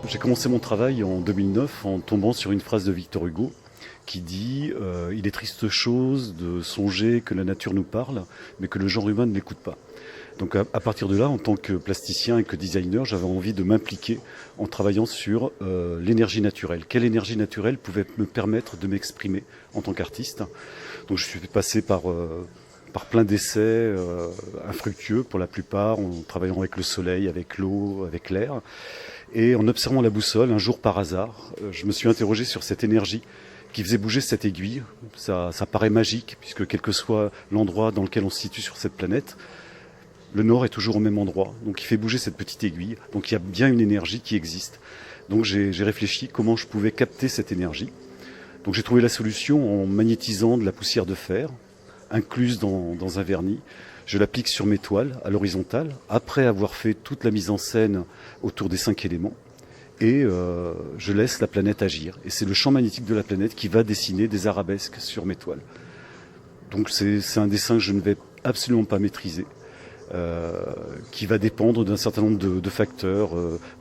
J'ai commencé mon travail en 2009 en tombant sur une phrase de Victor Hugo qui dit il est triste chose de songer que la nature nous parle, mais que le genre humain ne l'écoute pas. Donc à partir de là, en tant que plasticien et que designer, j'avais envie de m'impliquer en travaillant sur l'énergie naturelle. Quelle énergie naturelle pouvait me permettre de m'exprimer en tant qu'artiste? Donc je suis passé par plein d'essais infructueux pour la plupart, en travaillant avec le soleil, avec l'eau, avec l'air. Et en observant la boussole, un jour par hasard, je me suis interrogé sur cette énergie qui faisait bouger cette aiguille. Ça paraît magique, puisque quel que soit l'endroit dans lequel on se situe sur cette planète, le nord est toujours au même endroit. Donc il fait bouger cette petite aiguille. Donc il y a bien une énergie qui existe. Donc j'ai réfléchi comment je pouvais capter cette énergie. Donc j'ai trouvé la solution en magnétisant de la poussière de fer, incluse dans un vernis. Je l'applique sur mes toiles à l'horizontale, après avoir fait toute la mise en scène autour des 5 éléments. Et je laisse la planète agir. Et c'est le champ magnétique de la planète qui va dessiner des arabesques sur mes toiles. Donc c'est un dessin que je ne vais absolument pas maîtriser, qui va dépendre d'un certain nombre de facteurs,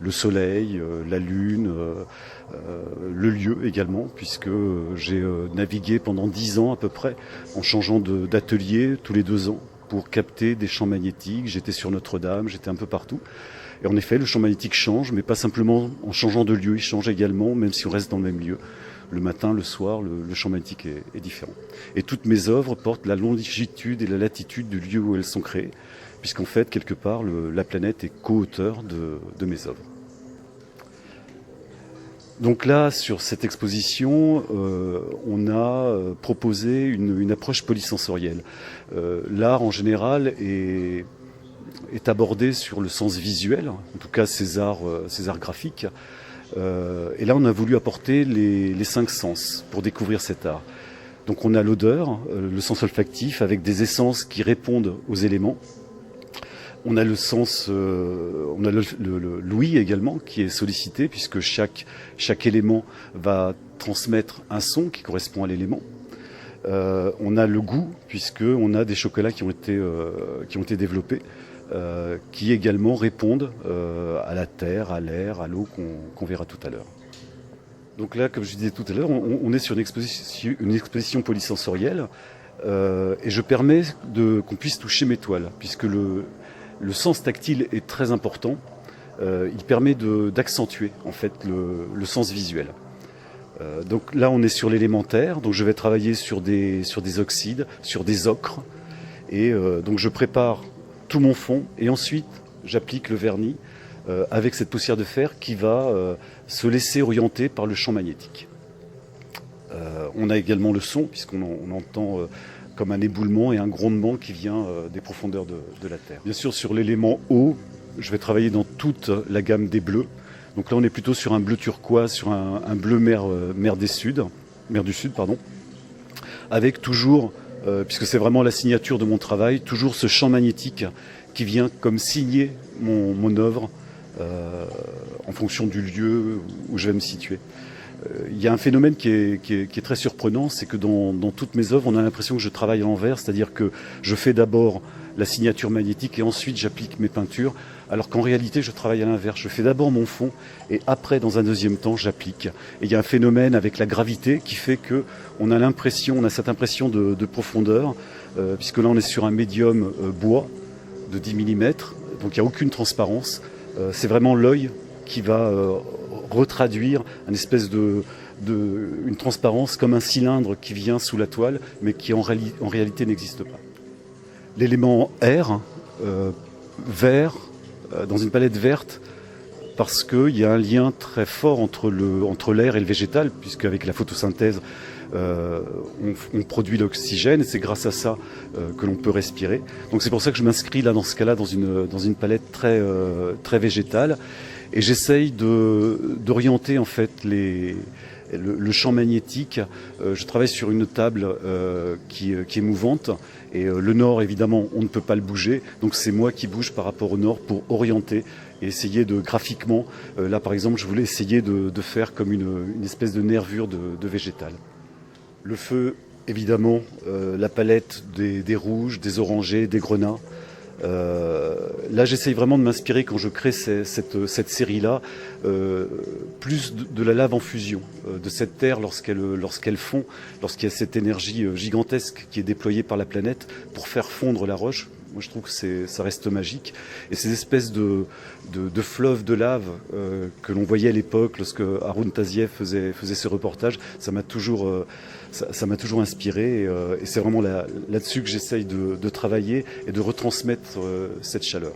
le soleil, la lune, le lieu également, puisque j'ai navigué pendant 10 ans à peu près, en changeant d'atelier tous les 2 ans, pour capter des champs magnétiques. J'étais sur Notre-Dame, j'étais un peu partout. Et en effet, le champ magnétique change, mais pas simplement en changeant de lieu, il change également, même si on reste dans le même lieu. Le matin, le soir, le champ magnétique est différent. Et toutes mes œuvres portent la longitude et la latitude du lieu où elles sont créées, puisqu'en fait, quelque part, la planète est co-auteur de mes œuvres. Donc là, sur cette exposition, on a proposé une approche polysensorielle. L'art, en général, est abordé sur le sens visuel, en tout cas ces arts graphiques. Et là, on a voulu apporter les 5 sens pour découvrir cet art. Donc on a l'odeur, le sens olfactif, avec des essences qui répondent aux éléments. On a le sens, on a l'ouïe également qui est sollicité, puisque chaque élément va transmettre un son qui correspond à l'élément. On a le goût, puisqu'on a des chocolats qui ont été développés, qui également répondent à la terre, à l'air, à l'eau qu'on verra tout à l'heure. Donc là, comme je disais tout à l'heure, on est sur une exposition polysensorielle, et je permets qu'on puisse toucher mes toiles, puisque le sens tactile est très important. Il permet d'accentuer en fait le sens visuel. Donc là, on est sur l'élémentaire, donc je vais travailler sur des oxydes, sur des ocres, et donc je prépare tout mon fond, et ensuite j'applique le vernis avec cette poussière de fer qui va se laisser orienter par le champ magnétique. On a également le son, puisqu'on entend comme un éboulement et un grondement qui vient des profondeurs de la Terre. Bien sûr, sur l'élément eau, je vais travailler dans toute la gamme des bleus. Donc là, on est plutôt sur un bleu turquoise, sur un bleu mer du Sud, avec toujours, puisque c'est vraiment la signature de mon travail, toujours ce champ magnétique qui vient comme signer mon œuvre en fonction du lieu où je vais me situer. Il y a un phénomène qui est très surprenant, c'est que dans toutes mes œuvres, on a l'impression que je travaille à l'envers, c'est-à-dire que je fais d'abord la signature magnétique et ensuite j'applique mes peintures, alors qu'en réalité je travaille à l'inverse. Je fais d'abord mon fond et après, dans un deuxième temps, j'applique. Et il y a un phénomène avec la gravité qui fait que on a cette impression de profondeur, puisque là on est sur un médium bois de 10 mm, donc il n'y a aucune transparence. C'est vraiment l'œil qui va retraduire une espèce une transparence comme un cylindre qui vient sous la toile, mais qui en réalité n'existe pas. L'élément air, vert, dans une palette verte, parce qu'il y a un lien très fort entre l'air et le végétal, puisque avec la photosynthèse, on produit l'oxygène, et c'est grâce à ça que l'on peut respirer. Donc c'est pour ça que je m'inscris là, dans ce cas-là, dans une palette très végétale, et j'essaye d'orienter en fait le champ magnétique. Je travaille sur une table qui est mouvante, et le nord, évidemment, on ne peut pas le bouger, donc c'est moi qui bouge par rapport au nord pour orienter et essayer graphiquement, là par exemple, je voulais essayer de faire comme une espèce de nervure de végétal. Le feu, évidemment, la palette des rouges, des orangés, des grenats, Là, j'essaye vraiment de m'inspirer quand je crée cette série-là, plus de la lave en fusion, de cette terre lorsqu'elle fond, lorsqu'il y a cette énergie gigantesque qui est déployée par la planète pour faire fondre la roche. Moi, je trouve que ça reste magique. Et ces espèces de fleuves de lave que l'on voyait à l'époque, lorsque Haroun Tazieff faisait ses reportages, ça m'a toujours inspiré. Et c'est vraiment là-dessus que j'essaye de travailler et de retransmettre cette chaleur.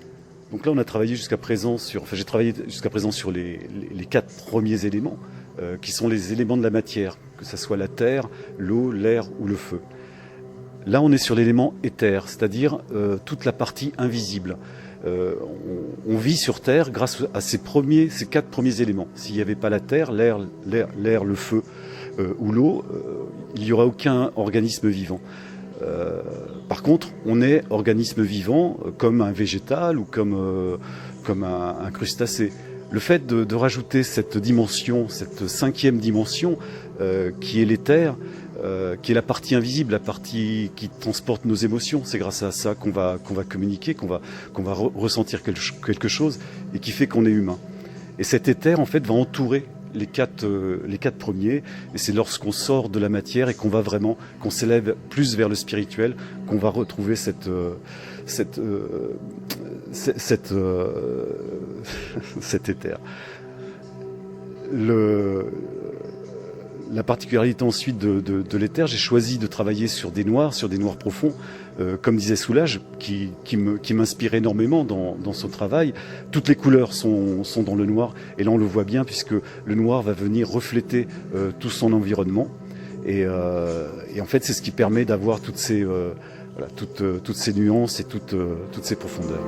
Donc là, on a travaillé jusqu'à présent j'ai travaillé jusqu'à présent sur les 4 premiers éléments, qui sont les éléments de la matière, que ce soit la terre, l'eau, l'air ou le feu. Là, on est sur l'élément éther, c'est-à-dire toute la partie invisible. On vit sur Terre grâce à ces 4 premiers éléments. S'il n'y avait pas la terre, l'air, le feu ou l'eau, il n'y aura aucun organisme vivant. Par contre, on est organisme vivant comme un végétal ou comme un crustacé. Le fait de rajouter cette dimension, cette 5e dimension, qui est l'éther, qui est la partie invisible, la partie qui transporte nos émotions. C'est grâce à ça qu'on va communiquer, qu'on va ressentir quelque chose et qui fait qu'on est humain. Et cet éther, en fait, va entourer les 4 premiers. Et c'est lorsqu'on sort de la matière et qu'on s'élève plus vers le spirituel, qu'on va retrouver cet éther. La particularité ensuite de l'éther, j'ai choisi de travailler sur des noirs profonds, comme disait Soulages, qui m'inspire énormément dans son travail. Toutes les couleurs sont dans le noir, et là on le voit bien puisque le noir va venir refléter tout son environnement. Et en fait, c'est ce qui permet d'avoir toutes ces nuances et toutes ces profondeurs.